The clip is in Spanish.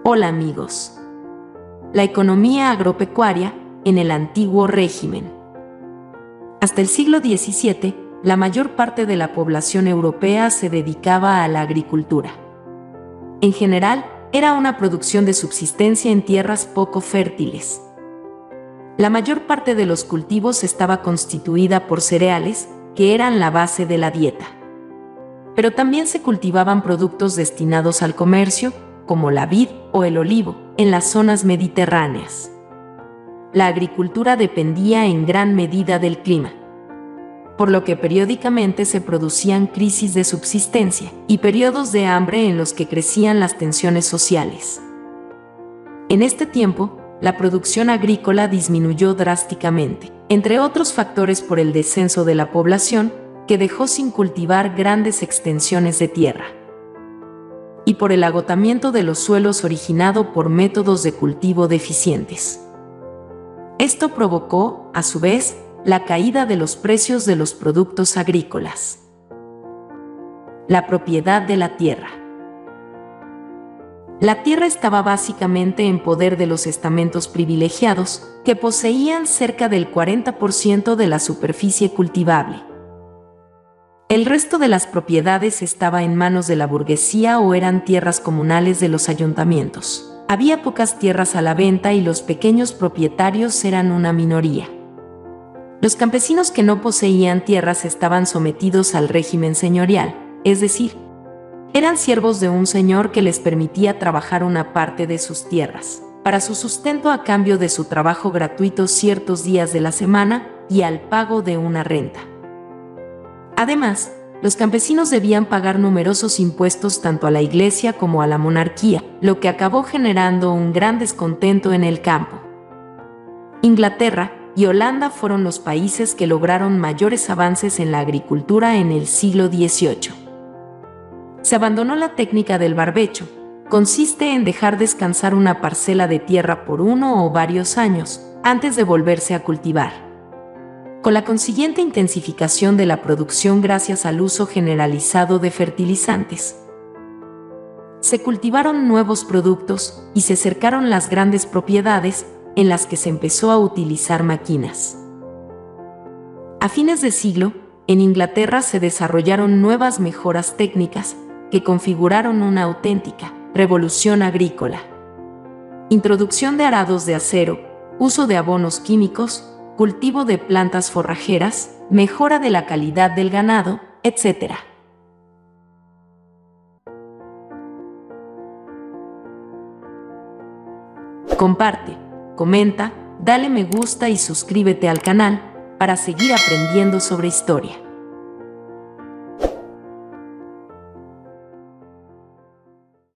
Hola amigos. La economía agropecuaria en el antiguo régimen. Hasta el siglo XVII, la mayor parte de la población europea se dedicaba a la agricultura. En general, era una producción de subsistencia en tierras poco fértiles. La mayor parte de los cultivos estaba constituida por cereales, que eran la base de la dieta. Pero también se cultivaban productos destinados al comercio, como la vid o el olivo, en las zonas mediterráneas. La agricultura dependía en gran medida del clima, por lo que periódicamente se producían crisis de subsistencia y periodos de hambre en los que crecían las tensiones sociales. En este tiempo, la producción agrícola disminuyó drásticamente, entre otros factores por el descenso de la población, que dejó sin cultivar grandes extensiones de tierra, y por el agotamiento de los suelos originado por métodos de cultivo deficientes. Esto provocó, a su vez, la caída de los precios de los productos agrícolas. La propiedad de la tierra. La tierra estaba básicamente en poder de los estamentos privilegiados, que poseían cerca del 40% de la superficie cultivable. El resto de las propiedades estaba en manos de la burguesía o eran tierras comunales de los ayuntamientos. Había pocas tierras a la venta y los pequeños propietarios eran una minoría. Los campesinos que no poseían tierras estaban sometidos al régimen señorial, es decir, eran siervos de un señor que les permitía trabajar una parte de sus tierras, para su sustento a cambio de su trabajo gratuito ciertos días de la semana y al pago de una renta. Además, los campesinos debían pagar numerosos impuestos tanto a la iglesia como a la monarquía, lo que acabó generando un gran descontento en el campo. Inglaterra y Holanda fueron los países que lograron mayores avances en la agricultura en el siglo XVIII. Se abandonó la técnica del barbecho, consiste en dejar descansar una parcela de tierra por 1 o varios años, antes de volverse a cultivar. Con la consiguiente intensificación de la producción gracias al uso generalizado de fertilizantes, se cultivaron nuevos productos y se cercaron las grandes propiedades en las que se empezó a utilizar máquinas. A fines de siglo, en Inglaterra se desarrollaron nuevas mejoras técnicas que configuraron una auténtica revolución agrícola. Introducción de arados de acero, uso de abonos químicos, cultivo de plantas forrajeras, mejora de la calidad del ganado, etc. Comparte, comenta, dale me gusta y suscríbete al canal para seguir aprendiendo sobre historia.